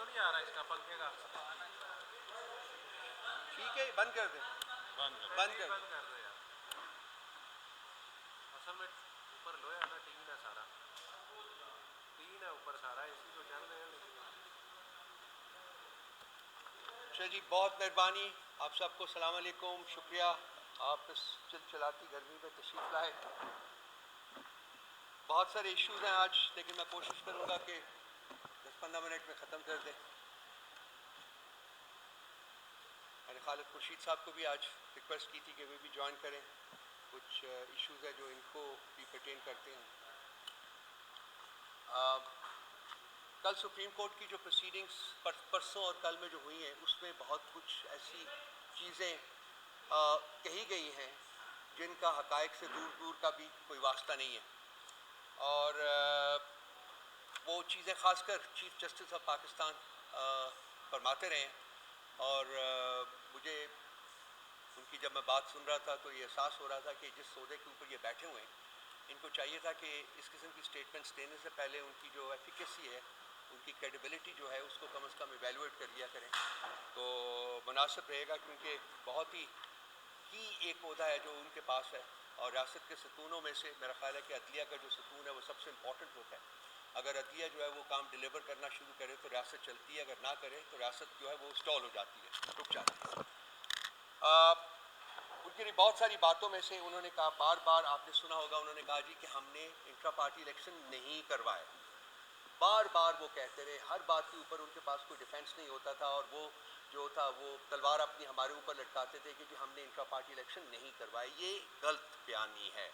نہیں آ رہا اس کا پنکھے کا؟ ٹھیک ہے بند کر دیں، بند کر بند کر دو یار. اصل میں اوپر لوہے والا ٹین ہے سارا، ٹین ہے اوپر سارا، اے سی تو چل رہے ہیں لیکن. اچھا جی، بہت مہربانی، آپ سب کو السلام علیکم، شکریہ آپ اس چلچلاتی گرمی میں تشریف لائے. بہت سارے ایشوز ہیں آج، لیکن میں کوشش کروں گا کہ 10-15 منٹ میں ختم کر دیں. میں نے خالد خورشید صاحب کو بھی آج ریکویسٹ کی تھی کہ وہ بھی جوائن کریں، کچھ ایشوز ہیں جو ان کو بھی پرٹین کرتے ہیں. کل سپریم کورٹ کی جو پروسیڈنگز پرسوں اور کل میں جو ہوئی ہیں، اس میں بہت کچھ ایسی چیزیں کہی گئی ہیں جن کا حقائق سے دور دور کا بھی کوئی واسطہ نہیں ہے. اور وہ چیزیں خاص کر چیف جسٹس آف پاکستان فرماتے رہے ہیں، اور مجھے ان کی جب میں بات سن رہا تھا تو یہ احساس ہو رہا تھا کہ جس عہدے کے اوپر یہ بیٹھے ہوئے ہیں، ان کو چاہیے تھا کہ اس قسم کی سٹیٹمنٹس دینے سے پہلے ان کی جو ایفیکیسی ہے، ان کی کریڈیبلٹی جو ہے، اس کو کم از کم ایویلویٹ کر لیا کریں تو مناسب رہے گا. کیونکہ بہت ہی ایک عہدہ ہے جو ان کے پاس ہے، اور ریاست کے ستونوں میں سے میرا خیال ہے کہ عدلیہ کا جو ستون ہے وہ سب سے امپورٹنٹ ہوتا ہے. اگر عدلیہ جو ہے وہ کام ڈیلیور کرنا شروع کرے تو ریاست چلتی ہے، اگر نہ کرے تو ریاست جو ہے وہ اسٹال ہو جاتی ہے، رک جاتی ہے. ان کی بہت ساری باتوں میں سے انہوں نے کہا، بار بار آپ نے سنا ہوگا، انہوں نے کہا جی کہ ہم نے انٹرا پارٹی الیکشن نہیں کروائے. بار بار وہ کہتے رہے، ہر بات کے اوپر ان کے پاس کوئی ڈیفینس نہیں ہوتا تھا، اور وہ جو تھا وہ تلوار اپنی ہمارے اوپر لٹکاتے تھے کہ جی ہم نے انٹرا پارٹی الیکشن نہیں کروائے. یہ غلط بیانی ہے.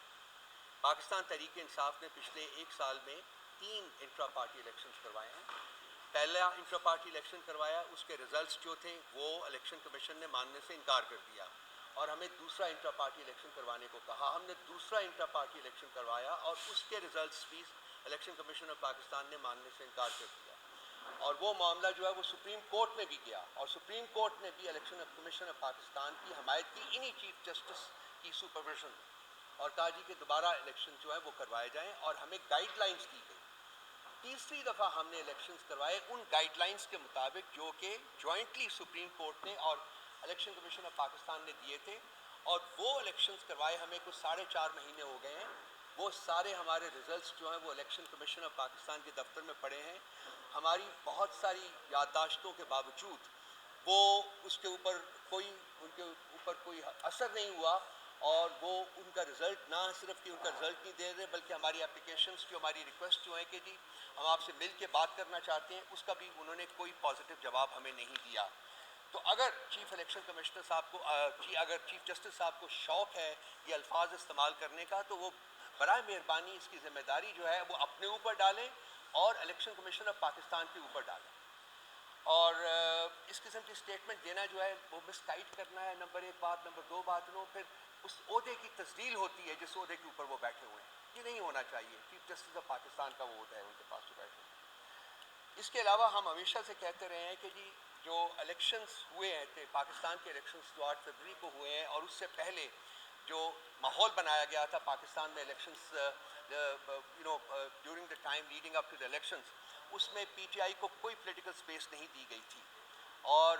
پاکستان تحریک انصاف نے پچھلے 1 سال میں 3 انٹرا پارٹی الیکشنز کروائے ہیں. پہلا انٹرا پارٹی الیکشن کروایا، اس کے ریزلٹس جو تھے وہ الیکشن کمیشن نے ماننے سے انکار کر دیا، اور ہمیں دوسرا انٹرا پارٹی الیکشن کروانے کو کہا. ہم نے دوسرا انٹرا پارٹی الیکشن کروایا، اور اس کے ریزلٹس بھی الیکشن کمیشن آف پاکستان نے ماننے سے انکار کر دیا. اور وہ معاملہ جو ہے وہ سپریم کورٹ میں بھی گیا، اور سپریم کورٹ نے بھی الیکشن کمیشن آف پاکستان کی حمایت کی انہی چیف جسٹس کی سپرویژن، اور کہا جی کہ دوبارہ الیکشن جو ہے وہ کروائے جائیں، اور ہمیں گائیڈ لائنز دی گئی. تیسری دفعہ ہم نے الیکشنز کروائے ان گائیڈ لائنز کے مطابق جو کہ جوائنٹلی سپریم کورٹ نے اور الیکشن کمیشن آف پاکستان نے دیے تھے. اور وہ الیکشنز کروائے ہمیں کچھ 4.5 مہینے ہو گئے ہیں. وہ سارے ہمارے ریزلٹس جو ہیں وہ الیکشن کمیشن آف پاکستان کے دفتر میں پڑے ہیں. ہماری بہت ساری یادداشتوں کے باوجود وہ اس کے اوپر ان کے اوپر کوئی اثر نہیں ہوا، اور وہ ان کا رزلٹ نہ صرف کہ ان کا رزلٹ نہیں دے رہے، بلکہ ہماری اپلیکیشنز جو ہماری ریکویسٹ جو ہیں کہ جی ہم آپ سے مل کے بات کرنا چاہتے ہیں، اس کا بھی انہوں نے کوئی پازیٹیو جواب ہمیں نہیں دیا. تو اگر چیف الیکشن کمشنر صاحب کو اگر چیف جسٹس صاحب کو شوق ہے یہ الفاظ استعمال کرنے کا، تو وہ برائے مہربانی اس کی ذمہ داری جو ہے وہ اپنے اوپر ڈالیں اور الیکشن کمیشن آف پاکستان کے اوپر ڈالیں. اور اس قسم کی سٹیٹمنٹ دینا جو ہے وہ مس گائیڈ کرنا ہے، نمبر 1 بات. نمبر 2 بات، پھر اس عہدے کی تزلیل ہوتی ہے جس عہدے کے اوپر وہ بیٹھے ہوئے ہیں. یہ نہیں ہونا چاہیے. چیف جسٹس آف پاکستان کا وہ عہدہ ہے ان کے پاس جو بیٹھے ہوئے ہیں. اس کے علاوہ ہم ہمیشہ سے کہتے رہے ہیں کہ جی جو الیکشنز ہوئے ہیں پاکستان کے الیکشنز جو 8 فروری کو ہوئے ہیں، اور اس سے پہلے جو ماحول بنایا گیا تھا پاکستان میں elections during the time leading up to the elections, اس میں پی ٹی آئی کو کوئی پولیٹیکل سپیس نہیں دی گئی تھی. اور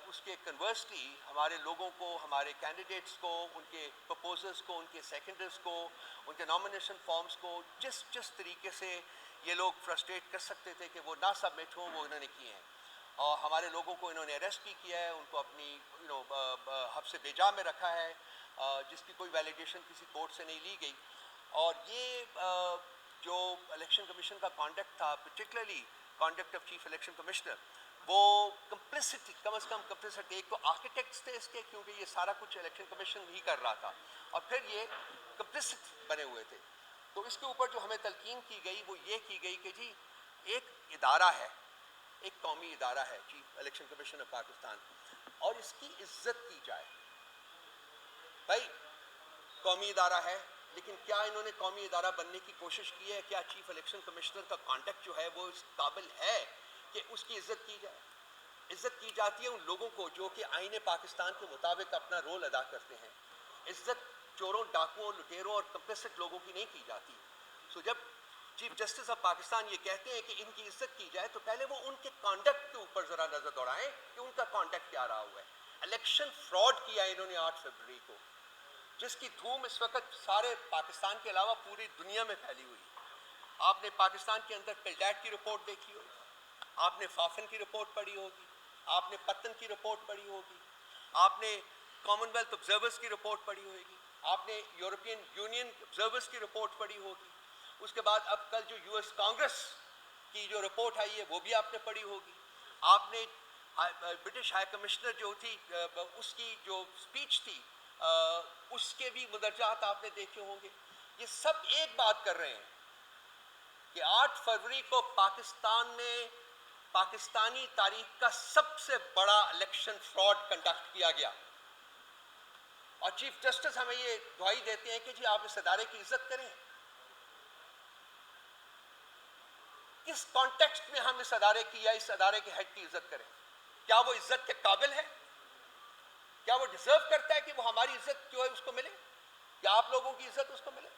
اس کے کنورسلی ہمارے لوگوں کو، ہمارے کینڈیڈیٹس کو، ان کے پرپوزرز کو، ان کے سیکنڈرز کو، ان کے نامینیشن فارمز کو جس طریقے سے یہ لوگ فرسٹریٹ کر سکتے تھے کہ وہ نہ سبمٹ ہوں، وہ انہوں نے کیے ہیں. اور ہمارے لوگوں کو انہوں نے اریسٹ بھی کیا ہے، ان کو اپنی حبس بے جا میں رکھا ہے، جس کی کوئی ویلیڈیشن کسی کورٹ سے نہیں لی گئی. اور یہ جو الیکشن کمیشن کا کانڈکٹ تھا، particularly conduct of chief election commissioner, وہ کمپلسٹی، کم از کم کمپلسٹی، ایک تو آرکیٹیکٹس تھے اس کے، کیونکہ یہ سارا کچھ الیکشن کمیشن ہی کر رہا تھا، اور پھر یہ کمپلسٹ بنے ہوئے تھے. تو اس کے اوپر جو ہمیں تلقین کی گئی وہ یہ کی گئی کہ جی ایک ادارہ ہے، ایک قومی ادارہ ہے chief election commission of Pakistan, اور اس کی عزت کی جائے. بھائی قومی ادارہ ہے، لیکن کیا انہوں نے قومی ادارہ بننے کی کوشش کی ہے؟ کیا چیف الیکشن کمشنر کا کانڈکٹ جو ہے وہ اس قابل ہے کہ اس کی عزت کی جائے؟ عزت کی جاتی ہے ان لوگوں کو جو کہ آئین پاکستان کے مطابق اپنا رول ادا کرتے ہیں. عزت چوروں، ڈاکوؤں، لٹیروں اور کمپلسٹ لوگوں کی نہیں کی جاتی. سو جب چیف جسٹس آف پاکستان یہ کہتے ہیں کہ ان کی عزت کی جائے تو پہلے وہ ان کے کانڈکٹ کے اوپر ذرا نظر دوڑائیں کہ ان کا کانڈکٹ کیا رہا ہوا ہے. الیکشن فراڈ کیا انہوں نے 8 فروری کو, جس کی دھوم اس وقت سارے پاکستان کے علاوہ پوری دنیا میں پھیلی ہوئی ہے. آپ نے پاکستان کے اندر پلڈیٹ کی رپورٹ دیکھی ہوگی, آپ نے فافن کی رپورٹ پڑھی ہوگی, آپ نے پتن کی رپورٹ پڑھی ہوگی, آپ نے کامن ویلتھ آبزرورز کی رپورٹ پڑھی ہوگی, آپ نے یورپین یونین آبزرورز کی رپورٹ پڑھی ہوگی. اس کے بعد اب کل جو یو ایس کانگریس کی جو رپورٹ آئی ہے وہ بھی آپ نے پڑھی ہوگی. آپ نے برٹش ہائی کمشنر جو تھی اس کی جو اسپیچ تھی اس کے بھی مدرجات آپ نے دیکھے ہوں گے. یہ سب ایک بات کر رہے ہیں کہ 8 فروری کو پاکستان میں پاکستانی تاریخ کا سب سے بڑا الیکشن فراڈ کنڈکٹ کیا گیا. اور چیف جسٹس ہمیں یہ دعائی دیتے ہیں کہ جی آپ اس ادارے کی عزت کریں. کس کانٹیکسٹ میں ہم اس ادارے کی یا اس ادارے کے ہیڈ کی عزت کریں؟ کیا وہ عزت کے قابل ہے؟ کیا وہ ڈیزرو کرتا ہے کہ وہ ہماری عزت جو ہے اس کو ملے, یا آپ لوگوں کی عزت اس کو ملے؟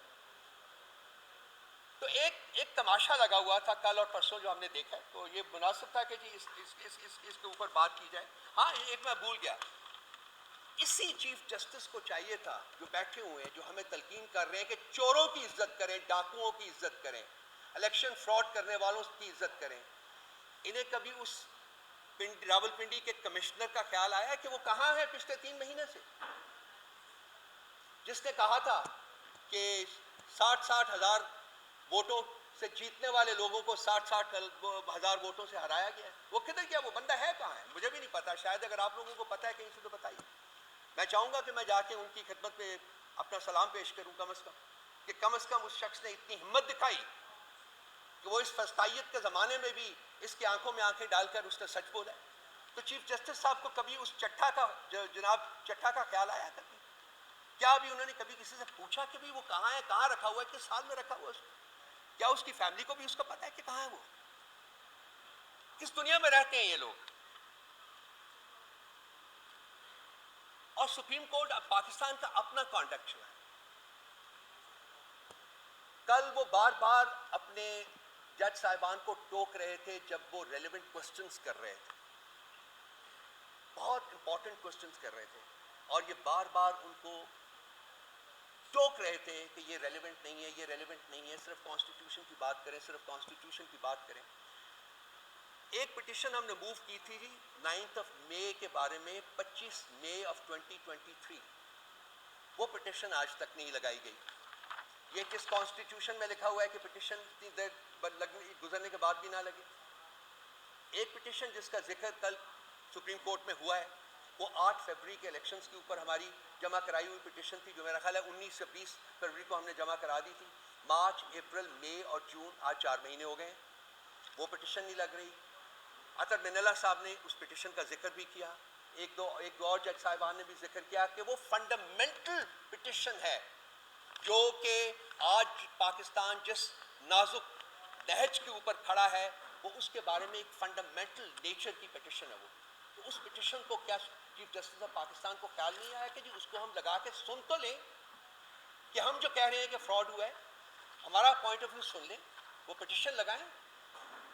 تو ایک تماشا لگا ہوا تھا کل اور پرسوں جو ہم نے دیکھا, تو یہ مناسب تھا کہ جی اس کے اوپر بات کی جائے. ہاں ایک میں بھول گیا, اسی چیف جسٹس کو چاہیے تھا جو بیٹھے ہوئے ہیں, جو ہمیں تلقین کر رہے ہیں کہ چوروں کی عزت کریں, ڈاکوؤں کی عزت کریں, الیکشن فراڈ کرنے والوں کی عزت کریں, انہیں کبھی اس راولپنڈی کے کمشنر کا خیال آیا کہ وہ کہاں ہے پچھلے 3 مہینے سے, جس نے کہا تھا کہ 60 ہزار ووٹوں سے جیتنے والے لوگوں کو 60 ہزار ووٹوں سے ہرایا گیا ہے؟ وہ کدھر گیا؟ وہ بندہ ہے کہاں ہے؟ مجھے بھی نہیں پتا, شاید اگر آپ لوگوں کو پتا ہے کہیں سے تو بتائیے. میں چاہوں گا کہ میں جا کے ان کی خدمت میں اپنا سلام پیش کروں کم از کم اس شخص نے اتنی ہمت دکھائی کہ وہ اس فسطائیت کے زمانے میں بھی اس کی آنکھوں میں آنکھیں ڈال کر اس نے سچ بولا. تو چیف جسٹس صاحب کو کبھی اس چٹھا کا جناب چٹھا کا خیال آیا کبھی؟ کیا ابھی انہوں نے کبھی کسی سے پوچھا کہ بھی وہ کہاں ہے, کہاں رکھا ہوا ہے, کس سال میں رکھا ہوا ہے؟ کیا اس کی فیملی کو بھی اس کو پتا ہے کہ کہاں ہے وہ؟ کس دنیا میں رہتے ہیں یہ لوگ؟ اور سپریم کورٹ اب پاکستان کا اپنا کانڈکٹ جو ہے, کل وہ بار بار اپنے جج صاحبان کو ٹوک رہے تھے جب وہ ریلیونٹ کوسچنز کر رہے تھے, بہت امپورٹنٹ کوسچنز کر رہے تھے, اور یہ بار بار ان کو ٹوک رہے تھے کہ یہ ریلیونٹ نہیں ہے, یہ ریلیونٹ نہیں ہے, صرف کانسٹیٹیوشن کی بات کریں, صرف کانسٹیٹیوشن کی بات کریں. ایک پٹیشن ہم نے موو کی تھی جی 9 مئی کے بارے میں, 25 مئی 2023, وہ پٹیشن آج تک نہیں لگائی گئی. یہ کس کانسٹیٹیوشن میں لکھا ہوا ہے کہ پٹیشن اتنی دیر گزرنے کے بعد بھی نہ لگے؟ ایک پٹیشن جس کا ذکر کل سپریم کورٹ میں ہوا ہے وہ 8 فروری کے الیکشنز کے اوپر ہماری جمع کرائی ہوئی پٹیشن تھی, جو میرا خیال ہے 19 سے 20 فروری کو ہم نے جمع کرا دی تھی. مارچ, اپریل, مئی اور جون, آج 4 مہینے ہو گئے ہیں, وہ پٹیشن نہیں لگ رہی. اطہر منالہ صاحب نے اس پٹیشن کا ذکر بھی کیا, ایک دو اور جج صاحبان نے بھی ذکر کیا کہ وہ فنڈامنٹل پٹیشن ہے جو کہ آج پاکستان جس نازک نہج کے اوپر کھڑا ہے وہ اس کے بارے میں ایک فنڈامنٹل نیچر کی پٹیشن ہے وہ. تو اس پٹیشن کو کیا چیف جسٹس آف پاکستان کو خیال نہیں آیا کہ جی اس کو ہم لگا کے سن تو لیں کہ ہم جو کہہ رہے ہیں کہ فراڈ ہوا ہے, ہمارا پوائنٹ آف ویو سن لیں, وہ پٹیشن لگائیں,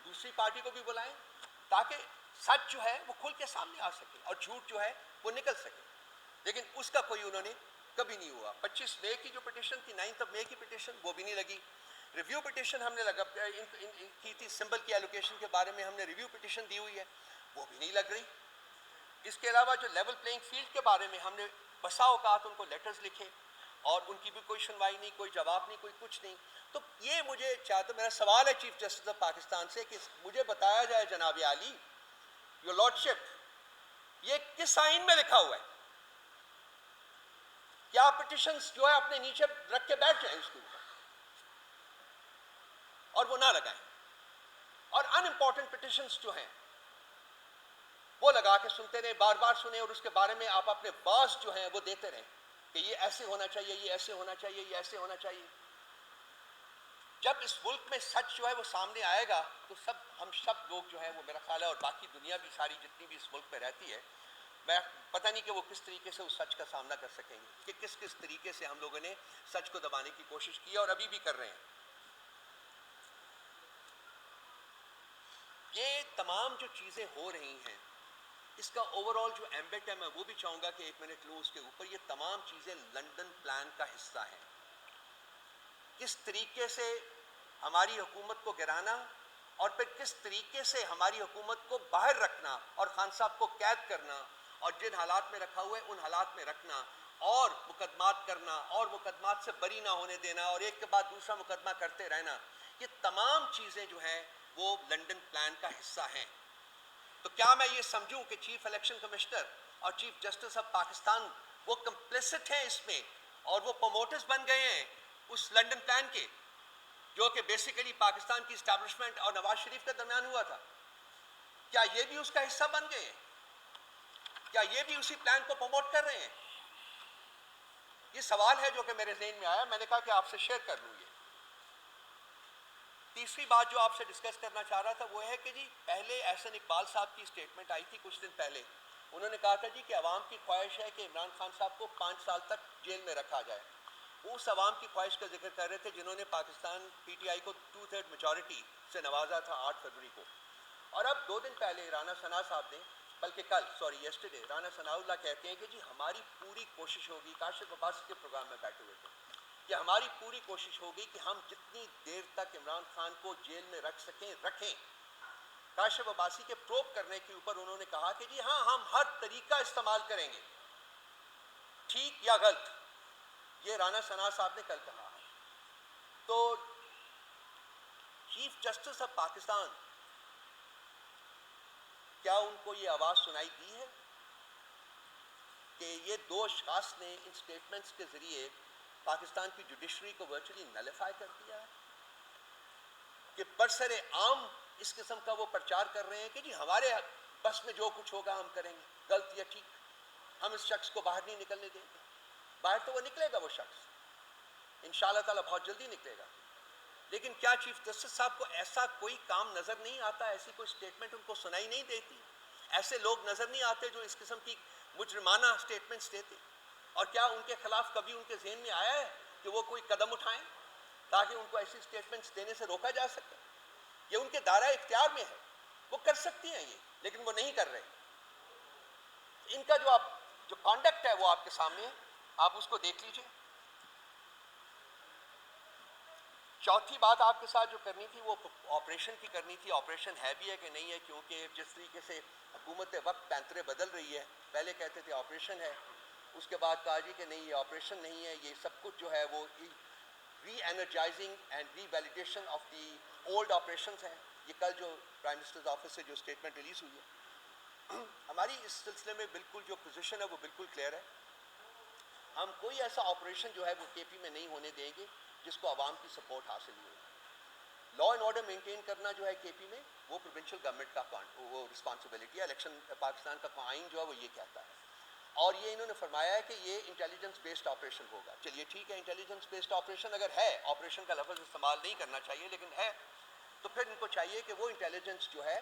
دوسری پارٹی کو بھی بلائیں تاکہ سچ جو ہے وہ کھل کے سامنے آ سکے اور جھوٹ جو ہے وہ نکل سکے. لیکن اس کا کوئی انہوں نے کبھی نہیں ہوا. 25 مئی کی جو پٹیشن تھی, 9 مئی کی پٹیشن, وہ بھی نہیں لگی. ریویو پٹیشن ہم نے کی تھی سمبل کی ایلوکیشن کے بارے میں, ہم نے ریویو پٹیشن دی ہوئی ہے, وہ بھی نہیں لگ رہی. اس کے علاوہ جو لیول پلینگ فیلڈ کے بارے میں ہم نے بسا اوقات ان کو لیٹرز لکھے اور ان کی بھی کوئی سنوائی نہیں, کوئی جواب نہیں, کوئی کچھ نہیں. تو یہ مجھے چاہتا, میرا سوال ہے چیف جسٹس آف پاکستان سے کہ مجھے بتایا جائے جناب عالی, یور لارڈشپ, یہ کس آئین میں لکھا ہوا ہے؟ کیا پٹیشنز جو ہے اپنے نیچے رکھ کے بیٹھ جائیں اس کے اوپر اور وہ نہ لگائیں, اور ان امپورٹنٹ پٹیشنز جو ہیں وہ لگا کے سنتے رہے, بار بار سنیں, اور اس کے بارے میں آپ اپنے باز جو ہیں وہ دیتے رہیں کہ یہ ایسے ہونا چاہیے, یہ ایسے ہونا چاہیے, یہ ایسے ہونا چاہیے. جب اس ملک میں سچ جو ہے وہ سامنے آئے گا تو ہم سب لوگ جو ہیں وہ, میرا خیال ہے, اور باقی دنیا بھی ساری جتنی بھی اس ملک میں رہتی ہے, میں پتہ نہیں کہ وہ کس طریقے سے اس سچ کا سامنا کر سکیں گے کہ کس طریقے سے ہم لوگوں نے سچ کو دبانے کی کوشش کی ہے اور ابھی بھی کر رہے ہیں. تمام جو چیزیں ہو رہی ہیں اس کا اوور آل جو ایمبٹ ہے، میں وہ بھی چاہوں گا کہ 1 منٹ لوں اس کے اوپر. یہ تمام چیزیں لندن پلان کا حصہ ہیں. کس طریقے سے ہماری حکومت کو گرانا اور پھر کس طریقے سے ہماری حکومت کو باہر رکھنا اور خان صاحب کو قید کرنا اور جن حالات میں رکھا ہوا ہے ان حالات میں رکھنا اور مقدمات کرنا اور مقدمات سے بری نہ ہونے دینا اور ایک کے بعد دوسرا مقدمہ کرتے رہنا، یہ تمام چیزیں جو ہیں وہ لنڈن پلان کا حصہ ہیں. تو کیا میں یہ سمجھوں کہ چیف الیکشن کمشنر اور چیف جسٹس آف پاکستان وہ کمپلیسٹ ہیں اس میں اور وہ پروموٹرز بن گئے ہیں اس لنڈن پلان کے، جو کہ بیسیکلی پاکستان کی اسٹیبلشمنٹ اور نواز شریف کے درمیان ہوا تھا؟ کیا یہ بھی اس کا حصہ بن گئے ہیں؟ کیا یہ بھی اسی پلان کو پروموٹ کر رہے ہیں؟ یہ سوال ہے جو کہ میرے ذہن میں آیا، میں نے کہا کہ آپ سے شیئر کر لوں. یہ تیسری بات جو آپ سے ڈسکس کرنا چاہ رہا تھا وہ ہے کہ جی پہلے احسن اقبال صاحب کی اسٹیٹمنٹ آئی تھی کچھ دن پہلے. انہوں نے کہا تھا جی کہ عوام کی خواہش ہے کہ عمران خان صاحب کو 5 سال تک جیل میں رکھا جائے. اس عوام کی خواہش کا ذکر کر رہے تھے جنہوں نے پاکستان پی ٹی آئی کو 2/3 میجورٹی سے نوازا تھا 8 فروری کو. اور اب 2 دن پہلے رانا ثنا صاحب نے، بلکہ کل یسٹرڈے، رانا ثناء اللہ کہتے ہیں کہ جی ہماری پوری کوشش ہوگی، کاشف عباسی کے پروگرام میں بیٹھے ہوئے تھے، کہ ہماری پوری کوشش ہوگی کہ ہم جتنی دیر تک عمران خان کو جیل میں رکھ سکیں رکھیں. کاشف عباسی کے پروب کرنے کے اوپر انہوں نے کہا کہ جی ہاں ہم ہر طریقہ استعمال کریں گے، ٹھیک یا غلط. یہ رانا ثنا صاحب نے کل کہا. تو چیف جسٹس آف پاکستان، کیا ان کو یہ آواز سنائی دی ہے کہ یہ 2 اشخاص نے ان سٹیٹمنٹس کے ذریعے پاکستان کی جوڈیشری کو ورچولی نلیفائی کر دیا ہے، کہ برسر عام اس قسم کا وہ پرچار کر رہے ہیں کہ جی ہمارے بس میں جو کچھ ہوگا ہم کریں گے، غلط یا ٹھیک، ہم اس شخص کو باہر نہیں نکلنے دیں گے. باہر تو وہ نکلے گا، وہ شخص انشاءاللہ تعالیٰ بہت جلدی نکلے گا. لیکن کیا چیف جسٹس صاحب کو ایسا کوئی کام نظر نہیں آتا، ایسی کوئی سٹیٹمنٹ ان کو سنائی نہیں دیتی، ایسے لوگ نظر نہیں آتے جو اس قسم کی مجرمانہ سٹیٹمنٹس دیتے؟ اور کیا ان کے خلاف کبھی ان کے ذہن میں آیا ہے کہ وہ کوئی قدم اٹھائیں تاکہ ان کو ایسی سٹیٹمنٹس دینے سے روکا جا سکے؟ یہ ان کے دائرہ اختیار میں ہے، وہ کر سکتی ہیں یہ، لیکن وہ نہیں کر رہے. ان کا جو کانڈکٹ ہے وہ آپ کے سامنے ہے، آپ اس کو دیکھ لیجئے. چوتھی بات آپ کے ساتھ جو کرنی تھی وہ آپریشن کی کرنی تھی. آپریشن ہے بھی ہے کہ نہیں ہے، کیونکہ جس طریقے سے حکومت وقت پینترے بدل رہی ہے، پہلے کہتے تھے آپریشن ہے، اس کے بعد کہا جی کہ نہیں یہ آپریشن نہیں ہے، یہ سب کچھ جو ہے وہ reenergizing and revalidation of the old operations ہیں. یہ کل جو پرائم منسٹرز آفس سے جو اسٹیٹمنٹ ریلیز ہوئی ہے، ہماری اس سلسلے میں بالکل جو پوزیشن ہے وہ بالکل کلیئر ہے. ہم کوئی ایسا آپریشن جو ہے وہ کے پی میں نہیں ہونے دیں گے جس کو عوام کی سپورٹ حاصل نہیں ہوگی. لا اینڈ آرڈر مینٹین کرنا جو ہے کے پی میں وہ پروونشل گورنمنٹ کا وہ رسپانسبلٹی ہے. الیکشن پاکستان کا آئین جو ہے وہ یہ کہتا ہے، اور یہ انہوں نے فرمایا ہے کہ یہ انٹیلیجنس بیسڈ آپریشن ہوگا. چلیے ٹھیک ہے، انٹیلیجنس بیسڈ آپریشن اگر ہے، آپریشن کا لفظ استعمال نہیں کرنا چاہیے لیکن ہے، تو پھر ان کو چاہیے کہ وہ انٹیلیجنس جو ہے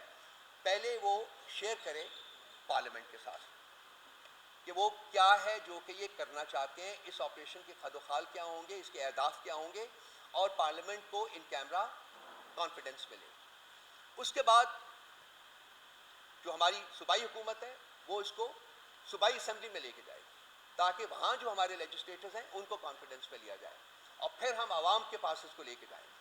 پہلے وہ شیئر کرے پارلیمنٹ کے ساتھ کہ وہ کیا ہے جو کہ یہ کرنا چاہتے ہیں، اس آپریشن کے خد و خال کیا ہوں گے، اس کے اہداف کیا ہوں گے، اور پارلیمنٹ کو ان کیمرہ کانفیڈنس ملے. اس کے بعد جو ہماری صوبائی حکومت ہے وہ اس کو صوبائی اسمبلی میں لے کے جائے گی تاکہ وہاں جو ہمارے لیجسلیٹرز ہیں ان کو کانفیڈنس پہ لیا جائے اور پھر ہم عوام کے پاس اس کو لے کے جائیں گے.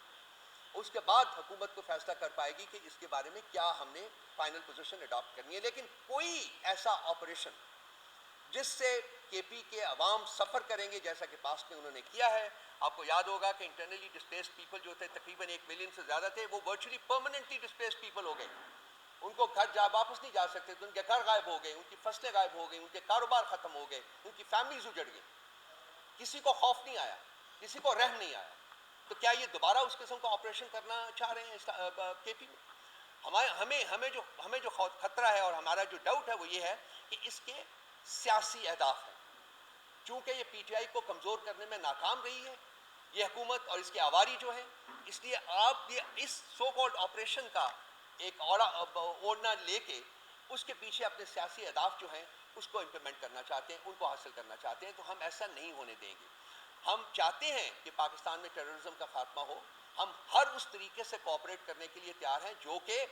اس کے بعد حکومت کو فیصلہ کر پائے گی کہ اس کے بارے میں کیا ہم نے فائنل پوزیشن اڈاپٹ کرنی ہے. لیکن کوئی ایسا آپریشن جس سے کے پی کے عوام سفر کریں گے جیسا کہ پاسٹ میں انہوں نے کیا ہے. آپ کو یاد ہوگا کہ انٹرنلی ڈسپلیسڈ پیپل جو تھے تقریباً 1 ملین سے زیادہ تھے، وہ virtually permanently displaced people who گئے. ان کو گھر واپس نہیں جا سکتے تھے، ان کے گھر غائب ہو گئے، ان کی فصلیں غائب ہو گئی، ان کے کاروبار ختم ہو گئے، ان کی فیملیز اجڑ گئی. کسی کو خوف نہیں آیا، کسی کو رحم نہیں آیا. تو کیا یہ دوبارہ اس قسم کا آپریشن کرنا چاہ رہے ہیں کے پی میں؟ ہمیں جو خطرہ ہے اور ہمارا جو ڈاؤٹ ہے وہ یہ ہے کہ اس کے سیاسی اہداف ہیں. چونکہ یہ پی ٹی آئی کو کمزور کرنے میں ناکام رہی ہے یہ حکومت اور اس کے عواری جو ہیں، اس لیے آپ یہ اس سو کالڈ آپریشن کا ایک اوڑھنا لے کے اس کے پیچھے اپنے سیاسی اہداف جو ہیں اس کو امپلیمنٹ کرنا چاہتے ہیں، ان کو حاصل کرنا چاہتے ہیں. تو ہم ایسا نہیں ہونے دیں گے. ہم چاہتے ہیں کہ پاکستان میں ٹیررزم کا خاتمہ ہو. ہم ہر اس طریقے سے کوآپریٹ کرنے کے لیے تیار ہیں جو کہ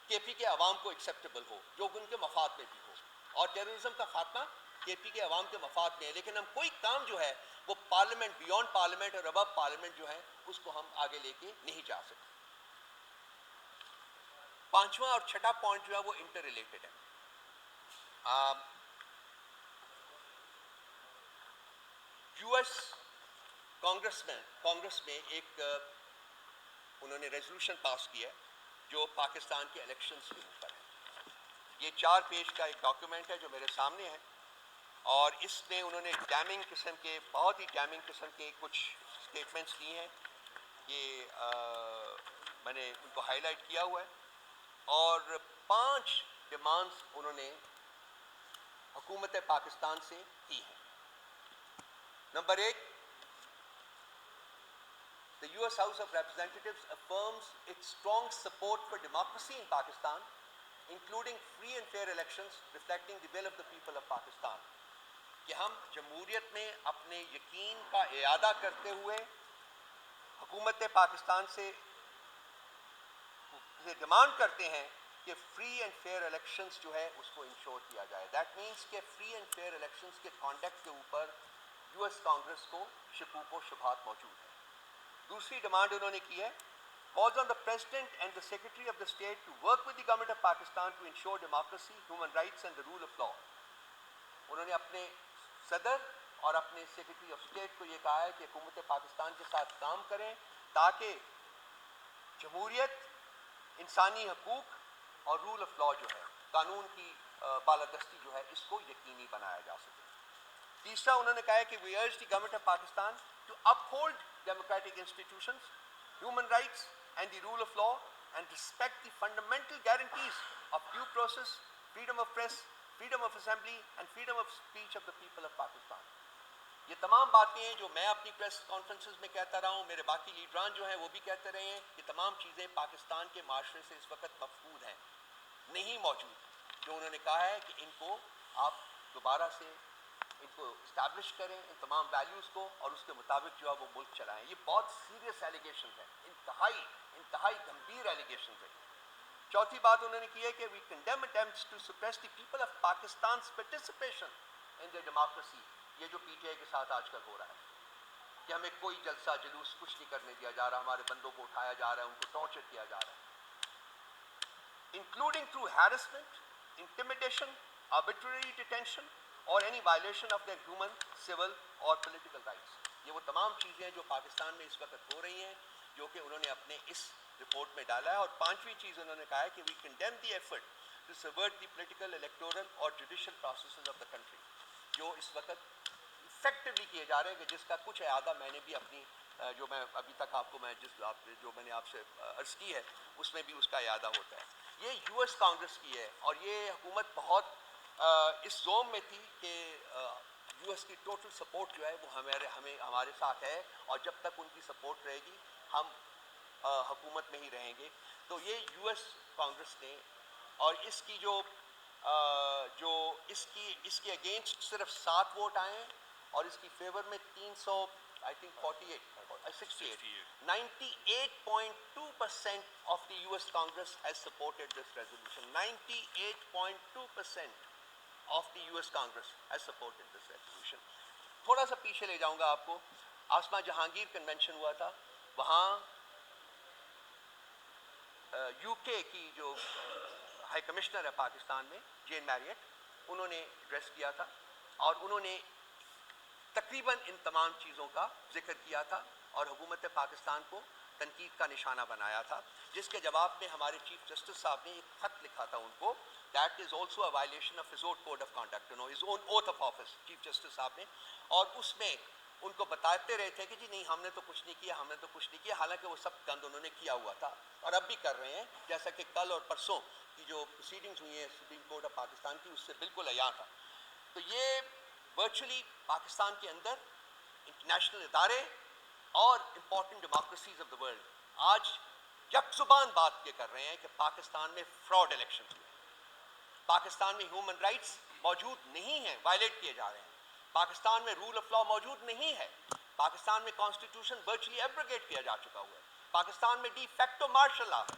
کے پی کے عوام کو ایکسیپٹیبل ہو، جو ان کے مفاد میں بھی ہو، اور ٹیررزم کا خاتمہ کے پی کے عوام کے مفاد میں ہے، لیکن ہم کوئی کام جو ہے وہ پارلیمنٹ، بیونڈ پارلیمنٹ اور ابو پارلیمنٹ جو ہے اس کو ہم آگے لے کے نہیں جا سکتے۔ پانچواں اور چھٹا پوائنٹ جو ہے وہ انٹر ریلیٹڈ ہے۔ یو ایس کانگریس میں ایک انہوں نے ریزولوشن پاس کیا ہے جو پاکستان کے الیکشنز کے اوپر ہے۔ یہ 4 پیج کا ایک ڈاکیومنٹ ہے جو میرے سامنے ہے، اور اس میں انہوں نے بہت ہی ڈیمنگ قسم کے کچھ اسٹیٹمنٹس لی ہیں۔ یہ میں نے ان کو ہائی لائٹ کیا ہوا ہے، اور 5 ڈیمانڈز انہوں نے حکومت پاکستان سے کی ہیں۔ Number 1، the US House of Representatives affirms its strong support for democracy in Pakistan, including free and fair elections reflecting the will of the people of Pakistan۔ کہ ہم جمہوریت میں اپنے یقین کا اعادہ کرتے ہوئے حکومت پاکستان سے ڈیمانڈ کرتے ہیں کہ فری اینڈ فیئر الیکشنز جو ہے اس کو انشور کیا جائے۔ دیٹ مینس کہ فری اینڈ فیئر الیکشنز کے کانڈکٹ کے اوپر یو ایس کانگریس کو شکوک و شبہات موجود ہیں۔ دوسری ڈیمانڈ انہوں نے کی ہے، calls on the President and the Secretary of the State to work with the Government of Pakistan to ensure democracy, human rights and the rule of law۔ انہوں نے اپنے صدر اور اپنے سیکرٹری آف اسٹیٹ کو یہ کہا ہے کہ حکومت پاکستان کے ساتھ کام کریں تاکہ جمہوریت، انسانی حقوق اور رول آف لاء جو ہے، قانون کی بالادستی جو ہے، اس کو یقینی بنایا جا سکے۔ تیسرا انہوں نے کہا ہے کہ we urge the Government of Pakistan to uphold democratic institutions, human rights and the rule of law and respect the fundamental guarantees of due process, freedom of press, freedom of assembly and freedom of speech of the people of Pakistan۔ یہ تمام باتیں ہیں جو میں اپنی press conferences میں کہتا رہا ہوں، میرے باقی لیڈران جو ہیں وہ بھی کہتے رہے ہیں، یہ تمام چیزیں پاکستان کے معاشرے سے اس وقت مفقود ہیں، نہیں موجود۔ جو انہوں نے کہا ہے کہ ان کو آپ دوبارہ سے ان کو اسٹیبلش کریں، ان تمام ویلیوز کو، اور اس کے مطابق جو ہے وہ ملک چلائیں۔ یہ بہت سیریس ایلیگیشنز ہیں، انتہائی گمبھیر ایلیگیشنز ہیں۔ چوتھی بات انہوں نے کی ہے کہ we condemn attempts to suppress the people of Pakistan's participation in their democracy۔ یہ جو پی ٹی آئی کے ساتھ آج کل ہو رہا ہے کہ ہمیں کوئی جلسہ جلوس کچھ نہیں کرنے دیا جا رہا، ہمارے بندوں کو اٹھایا جا رہا ہے، ان کو ٹارچر کیا جا رہا ہے، including through harassment, intimidation, arbitrary detention or any violation of their human, civil or political rights۔ یہ وہ تمام چیزیں ہیں جو پاکستان میں اس وقت ہو رہی ہیں، جو کہ انہوں نے اپنے اس رپورٹ میں ڈالا ہے۔ اور پانچویں چیز انہوں نے کہا ہے کہ we condemn the effort to subvert the political, electoral اور judicial processes of the country، جو اس وقت افیکٹولی کیے جا رہے ہیں، کہ جس کا کچھ اعادہ میں نے بھی اپنی جو میں ابھی تک آپ کو جو میں نے آپ سے عرض کی ہے اس میں بھی اس کا اعادہ ہوتا ہے۔ یہ یو ایس کانگریس کی ہے، اور یہ حکومت بہت اس زوم میں تھی کہ یو ایس کی ٹوٹل سپورٹ جو ہے وہ ہمارے ساتھ ہے، اور جب تک ان کی سپورٹ رہے گی ہم حکومت میں ہی رہیں گے۔ تو یہ یو ایس کانگریس نے، اور اس کی اس کے اگینسٹ صرف 7 ووٹ آئے ہیں، اور اس کی فیور میں 98.2% of the US Congress has supported this resolution۔ 98.2% of the US Congress has supported this resolution۔ تھوڑا سا پیچھے لے جاؤں گا آپ کو۔ آسما جہانگیر کنونشن ہوا تھا، وہاں یو کے کی جو ہائی کمشنر ہے پاکستان میں، جین میریٹ، انہوں نے ایڈریس کیا تھا، اور انہوں نے تقریباً ان تمام چیزوں کا ذکر کیا تھا، اور حکومت پاکستان کو تنقید کا نشانہ بنایا تھا، جس کے جواب میں ہمارے چیف جسٹس صاحب نے ایک خط لکھا تھا ان کو، that is also a violation of his own code of conduct, his own oath of office, chief justice صاحب نے، اور اس میں ان کو بتاتے رہے تھے کہ جی نہیں ہم نے تو کچھ نہیں کیا، ہم نے تو کچھ نہیں کیا، حالانکہ وہ سب گند انہوں نے کیا ہوا تھا، اور اب بھی کر رہے ہیں، جیسا کہ کل اور پرسوں کی جو پروسیڈنگز ہوئی ہیں سپریم کورٹ آف پاکستان کی، اس سے بالکل عیاں تھا۔ تو یہ ورچولی پاکستان کے اندر انٹرنیشنل ادارے اور important democracies of the world آج یک زبان بات یہ کر رہے ہیں کہ پاکستان میں فراڈ الیکشن ہوئے، پاکستان میں ہیومن رائٹس موجود نہیں ہیں، وائلیٹ کیے جا رہے ہیں، پاکستان میں رول آف لاء موجود نہیں ہے، پاکستان میں کانسٹیٹیوشن ورچولی ایبروگیٹ کیا جا چکا ہوا ہے، پاکستان میں ڈی فیکٹو مارشل لا ہے۔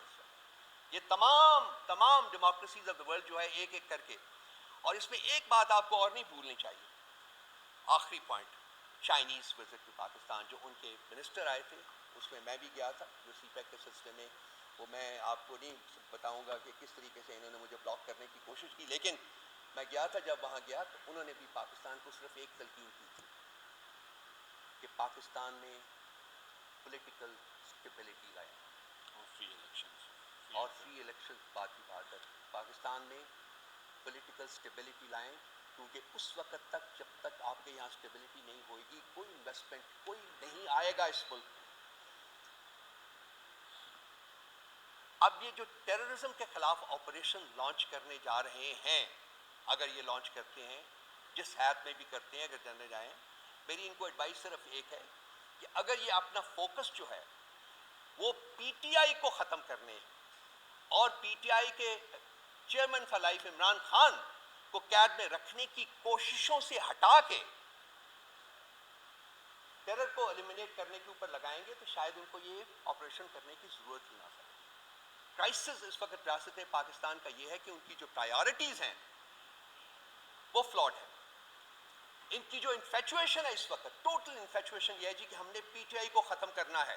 یہ تمام ڈیموکریسیز آف دا ورلڈ جو ہے ایک ایک کر کے. اور اس میں ایک بات آپ کو اور نہیں بھولنی چاہیے, آخری point, Chinese visit to Pakistan. جو ان کے منسٹر آئے تھے اس میں بھی گیا تھا, جو سی پیک کے سلسلے میں, وہ میں آپ کو نہیں بتاؤں گا کہ کس طریقے سے انہوں نے مجھے بلاک کرنے کی کوشش کی, لیکن میں گیا تھا. جب وہاں گیا تو انہوں نے بھی پاکستان کو صرف ایک تلقین کی تھی کہ پاکستان میں پولیٹیکل اسٹیبلٹی لائے اور فری الیکشن بعد کی بات ہے. پاکستان میں پولیٹیکل اسٹیبلٹی لائیں, کیونکہ اس وقت تک جب تک آپ کے یہاں اسٹیبلٹی نہیں ہوئے گی, کوئی انویسٹمنٹ کوئی نہیں آئے گا اس ملک میں. اب یہ جو ٹیررزم کے خلاف آپریشن لانچ کرنے جا رہے ہیں, اگر یہ لانچ کرتے ہیں, جس حیات میں بھی کرتے ہیں, اگر جانے جائیں, میری ان کو ایڈوائس صرف ایک ہے کہ اگر یہ اپنا فوکس جو ہے وہ پی ٹی آئی کو ختم کرنے اور پی ٹی آئی کے chairman for life Imran Khan کو قید میں رکھنے کی کوششوں سے ہٹا کے ٹیرر کو ایلیمینیٹ کرنے کے اوپر لگائیں گے, تو شاید ان کو یہ آپریشن کرنے کی ضرورت ہی نہ پڑے. کرائسس اس وقت ریاست پاکستان کا یہ ہے کہ ان کی جو پرائیورٹیز ہیں وہ فلاڈ ہے. ان کی جو انفیچویشن ہے اس وقت, ٹوٹل انفیچویشن یہ ہے جی کہ ہم نے پی ٹی آئی کو ختم کرنا ہے,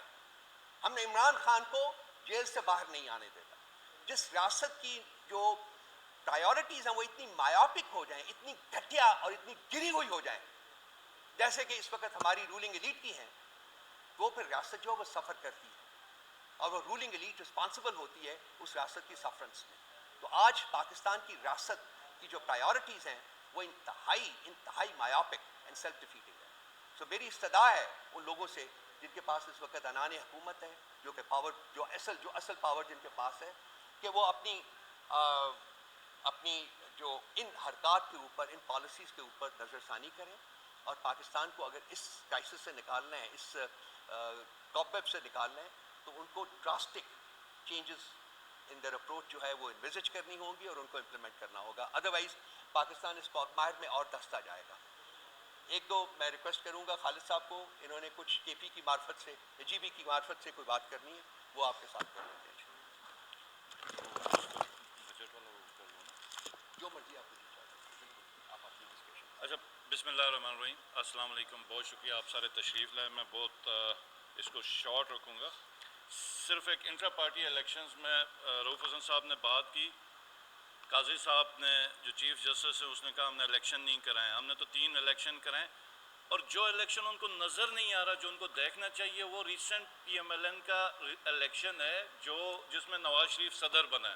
ہم نے عمران خان کو جیل سے باہر نہیں آنے دینا. جس ریاست کی جو پرائیورٹیز ہیں وہ اتنی مایوپک ہو جائیں, اتنی گھٹیا اور اتنی گری ہوئی ہو جائیں جیسے کہ اس وقت ہماری رولنگ ایلیٹ کی ہیں, وہ پھر ریاست جو ہے وہ سفر کرتی ہے اور وہ رولنگ ایلیٹ رسپانسبل ہوتی ہے اس ریاست کی سفرنس میں. تو آج پاکستان کی ریاست کی جو پرائیورٹیز ہیں وہ انتہائی مایوپک اینڈ سیلف ڈیفیٹنگ ہے. سو میری استدعا ہے ان لوگوں سے جن کے پاس اس وقت عنان حکومت ہے, جو کہ پاور جو اصل پاور جن کے پاس ہے, کہ وہ اپنی جو ان حرکات کے اوپر, ان پالیسیز کے اوپر نظر ثانی کریں, اور پاکستان کو اگر اس کرائسس سے نکالنا ہے, اس ٹاپ ویب سے نکالنا ہے, تو ان کو drastic changes in their approach جو ہے وہ انویزج کرنی ہوں گی اور ان کو امپلیمنٹ کرنا ہوگا. ادروائز پاکستان اس کوگماہر میں اور دھستا جائے گا. ایک دو میں ریکویسٹ کروں گا خالد صاحب کو, انہوں نے کچھ کے پی کی معرفت سے, جی بی کی معرفت سے کوئی بات کرنی ہے, وہ آپ کے ساتھ کر لیتے ہیں. جو مرضی آپ کو آپ اپنی ڈسکشن. اچھا, بسم اللہ الرحمن الرحیم. السلام علیکم, بہت شکریہ آپ سارے تشریف لائے. میں بہت اس کو شارٹ رکھوں گا. صرف ایک انٹرا پارٹی الیکشنز میں رؤوف حسن صاحب نے بات کی, قاضی صاحب نے جو چیف جسٹس ہے اس نے کہا ہم نے الیکشن نہیں کرائے. ہم نے تو 3 الیکشن کرائے, اور جو الیکشن ان کو نظر نہیں آ رہا, جو ان کو دیکھنا چاہیے, وہ recent P M L N کا الیکشن ہے جس میں نواز شریف صدر بنا ہے.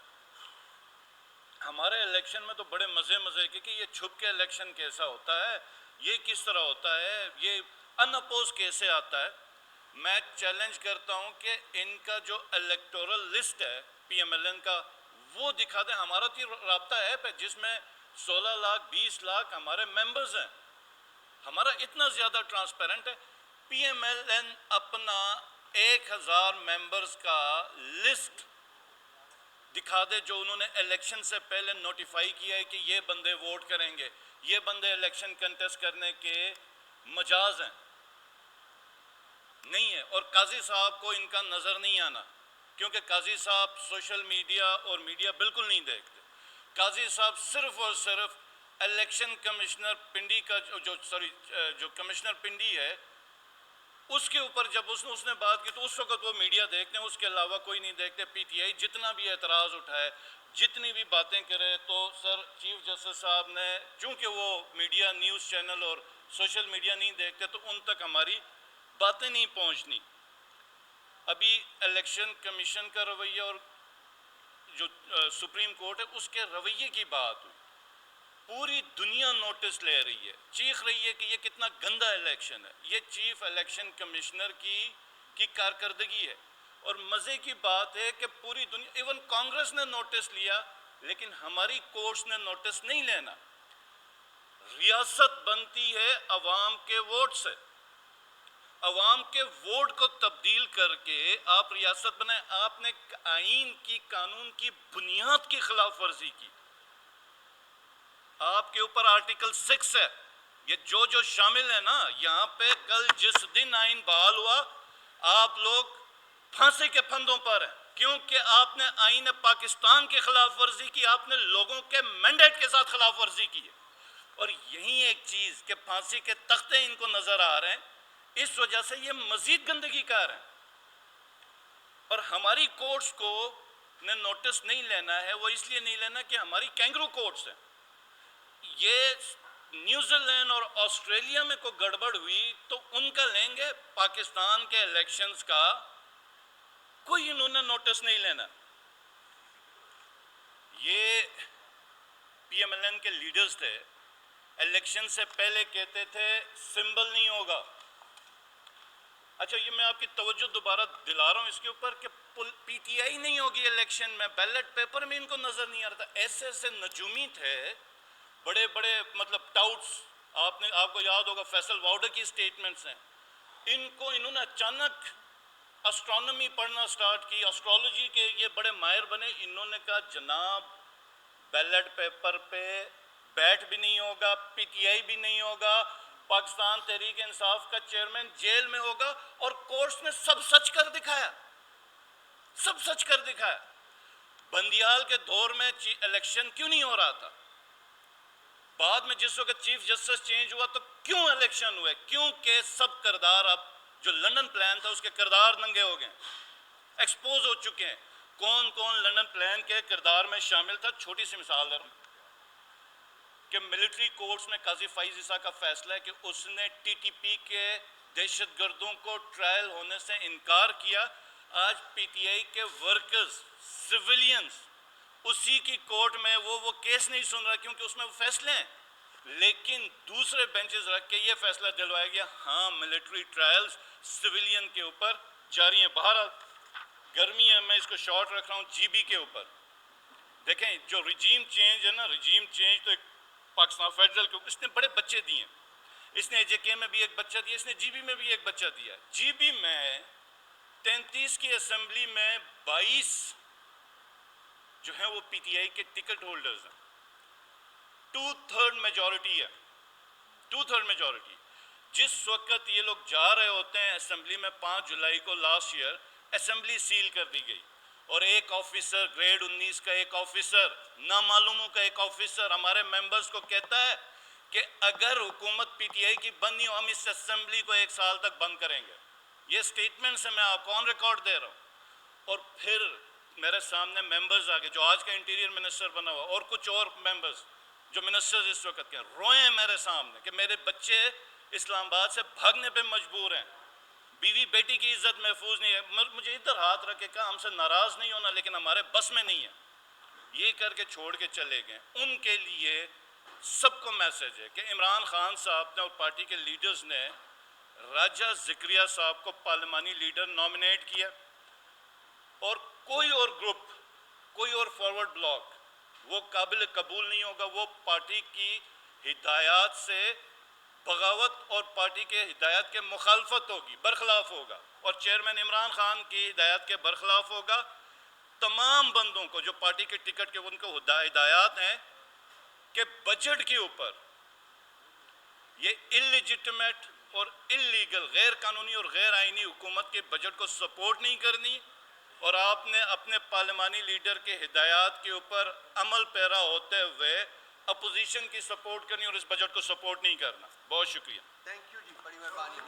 ہمارے الیکشن میں تو بڑے مزے کہ یہ چھپ کے الیکشن کیسا ہوتا ہے, یہ کس طرح ہوتا ہے, یہ ان اپوز کیسے آتا ہے. میں چیلنج کرتا ہوں کہ ان کا جو الیکٹورل لسٹ ہے پی ایم ایل این کا, وہ دکھا دیں. ہمارا تو رابطہ ایپ ہے جس میں 16 لاکھ 20 لاکھ ہمارے ممبرز ہیں, ہمارا اتنا زیادہ ٹرانسپیرنٹ ہے. پی ایم ایل این اپنا 1000 ممبرز کا لسٹ دکھا دے جو انہوں نے الیکشن سے پہلے نوٹیفائی کیا ہے کہ یہ بندے ووٹ کریں گے, یہ بندے الیکشن کنٹیسٹ کرنے کے مجاز ہیں. نہیں ہے. اور قاضی صاحب کو ان کا نظر نہیں آنا, کیونکہ قاضی صاحب سوشل میڈیا اور میڈیا بالکل نہیں دیکھتے. قاضی صاحب صرف اور صرف الیکشن کمشنر پنڈی کا جو کمشنر پنڈی ہے اس کے اوپر جب اس نے بات کی تو اس وقت وہ میڈیا دیکھتے ہیں, اس کے علاوہ کوئی نہیں دیکھتے. پی ٹی آئی جتنا بھی اعتراض اٹھائے, جتنی بھی باتیں کرے, تو سر چیف جسٹس صاحب نے, چونکہ وہ میڈیا نیوز چینل اور سوشل میڈیا نہیں دیکھتے, تو ان تک ہماری باتیں نہیں پہنچنی. ابھی الیکشن کمیشن کا رویہ اور جو سپریم کورٹ ہے اس کے رویے کی بات ہوئی, پوری دنیا نوٹس لے رہی ہے, چیخ رہی ہے کہ یہ کتنا گندا الیکشن ہے. یہ چیف الیکشن کمشنر کی کارکردگی ہے. اور مزے کی بات ہے کہ پوری دنیا, ایون کانگریس نے نوٹس لیا, لیکن ہماری کورٹس نے نوٹس نہیں لینا. ریاست بنتی ہے عوام کے ووٹ سے, عوام کے ووٹ کو تبدیل کر کے آپ ریاست بنائیں. آپ نے آئین کی, قانون کی بنیاد کی خلاف ورزی کی. آپ کے اوپر آرٹیکل 6 ہے, یہ جو شامل ہے نا یہاں پہ. کل جس دن آئین بحال ہوا آپ لوگ پھانسی کے پھندوں پر ہیں. کیونکہ آپ نے آئین پاکستان کی خلاف ورزی کی, آپ نے لوگوں کے مینڈیٹ کے ساتھ خلاف ورزی کی ہے. اور یہی ایک چیز کہ پھانسی کے تختے ان کو نظر آ رہے ہیں, اس وجہ سے یہ مزید گندگی کار ہیں. اور ہماری کورٹس کو نے نوٹس نہیں لینا ہے, وہ اس لیے نہیں لینا کہ ہماری کینگرو کورٹس ہیں. یہ نیوزی لینڈ اور آسٹریلیا میں کوئی گڑبڑ ہوئی تو ان کا لیں گے, پاکستان کے الیکشنز کا کوئی انہوں نے نوٹس نہیں لینا. یہ پی ایم ایل این کے لیڈرز تھے, الیکشن سے پہلے کہتے تھے سمبل نہیں ہوگا. اچھا یہ میں آپ کی توجہ دوبارہ دلا رہا ہوں اس کے اوپر کہ پی ٹی آئی نہیں ہوگی الیکشن میں, بیلٹ پیپر میں ان کو نظر نہیں آ رہا تھا. ایسے ایسے نجومی تھے, بڑے بڑے مطلب ٹاؤٹس, آپ کو یاد ہوگا فیصل واؤڈر کی سٹیٹمنٹس ہیں. انہوں نے اچانک اسٹرانومی پڑھنا سٹارٹ کی, اسٹرالوجی کے یہ بڑے ماہر بنے. انہوں نے کہا جناب بیلٹ پیپر پہ بیٹ بھی نہیں ہوگا, پی ٹی آئی بھی نہیں ہوگا, پاکستان تحریک انصاف کا چیئرمین جیل میں ہوگا. اور کورٹس نے سب سچ کر دکھایا, سب سچ کر دکھایا. بندیال کے دور میں الیکشن کیوں نہیں ہو رہا تھا؟ بعد میں جس وقت چیف جسٹس چینج ہوا تو کیوں الیکشن ہوئے؟ کیونکہ سب کردار, اب جو لنڈن پلان تھا اس کے کردار ننگے ہو گئے, ایکسپوز ہو چکے ہیں. کون کون لنڈن پلان کے کردار میں شامل تھا؟ چھوٹی سی مثال دے رہا ہوں کہ ملٹری کورٹس میں قاضی فائز عیسیٰ کا فیصلہ ہے کہ اس نے ٹی ٹی پی کے دہشت گردوں کو ٹرائل ہونے سے انکار کیا. آج پی ٹی آئی کے ورکرز, سیولینز اسی کی کورٹ میں وہ کیس نہیں سن رہا کیونکہ اس میں وہ فیصلے ہیں. لیکن دوسرے بینچز رکھ کے یہ فیصلہ دلوایا گیا ہاں ملٹری ٹرائلز سیولین کے اوپر جاری ہیں. بہرحال گرمی ہے, میں اس کو شارٹ رکھ رہا ہوں. جی بی کے اوپر دیکھیں جو رجیم چینج ہے نا, رجیم چینج تو ایک پاکستان فیڈرل کے اوپر اس نے بڑے بچے دیے ہیں. اس نے جے کے میں بھی ایک بچہ دیا, اس نے جی بی میں بھی ایک بچہ دیا. جی بی میں 33 کی اسمبلی میں 22 جو ہیں وہ پی ٹی آئی کے ٹکٹ ہولڈرز ہیں. 2/3 میجورٹی ہے, 2/3 میجورٹی. جس وقت یہ لوگ جا رہے ہوتے ہیں اسمبلی میں, 5 جولائی کو لاسٹ ایئر اسمبلی سیل کر دی گئی اور ایک آفیسر, گریڈ 19 کا ایک آفیسر, نامعلوموں کا ایک آفیسر ہمارے ممبرز کو کہتا ہے کہ اگر حکومت پی ٹی آئی کی بند نہیں ہو ہم اس اسمبلی کو 1 سال تک بند کریں گے. یہ سٹیٹمنٹ سے میں آپ کو آن ریکارڈ دے رہا ہوں. اور پھر میرے سامنے ممبرز آگے جو آج کا انٹیریئر منسٹر بنا ہوا اور کچھ اور ممبرز جو منسٹرز اس وقت کے روئے ہیں میرے سامنے کہ میرے بچے اسلام آباد سے بھاگنے پہ مجبور ہیں, بیوی بیٹی کی عزت محفوظ نہیں ہے. مجھے ادھر ہاتھ رکھ کے کہا ہم سے ناراض نہیں ہونا لیکن ہمارے بس میں نہیں ہے. یہ کر کے چھوڑ کے چلے گئے. ان کے لیے سب کو میسج ہے کہ عمران خان صاحب نے اور پارٹی کے لیڈرز نے راجہ ذکریہ صاحب کو پارلیمانی لیڈر نامنیٹ کیا, اور کوئی اور گروپ, کوئی اور فارورڈ بلاک وہ قابل قبول نہیں ہوگا. وہ پارٹی کی ہدایات سے بغاوت اور پارٹی کے ہدایات کے مخالفت ہوگی, برخلاف ہوگا, اور چیئرمین عمران خان کی ہدایات کے برخلاف ہوگا. تمام بندوں کو جو پارٹی کے ٹکٹ کے ان کو ہدایات ہیں کہ بجٹ کے اوپر یہ انلیجٹمیٹ اور انلیگل, غیر قانونی اور غیر آئینی حکومت کے بجٹ کو سپورٹ نہیں کرنی, اور آپ نے اپنے پارلیمانی لیڈر کے ہدایات کے اوپر عمل پیرا ہوتے ہوئے اپوزیشن کی سپورٹ کرنی اور اس بجٹ کو سپورٹ نہیں کرنا. بہت شکریہ. تھینک یو جی, بڑی مہربانی.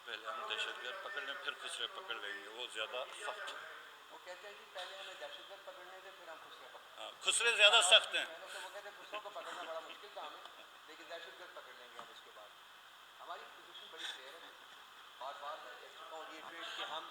پہلے ہم دہشت گرد پکڑ لیں پھر خسرے پکڑ لیں گے, وہ زیادہ سخت. وہ کہتے ہیں جی پہلے ہمیں دہشت گرد پکڑنے تھے پھر ہم خسرے پکڑیں. ہاں خسرے زیادہ سخت ہیں. پہلے تو وہ کہتے ہیں خسروں کو پکڑنا بڑا مشکل کام ہے لیکن دہشت گرد پکڑ لیں گے ہم اس کے بعد. ہماری پوزیشن بڑی کلیئر ہے, بار بار میں کہہ چکا ہوں ریٹریٹ کہ ہم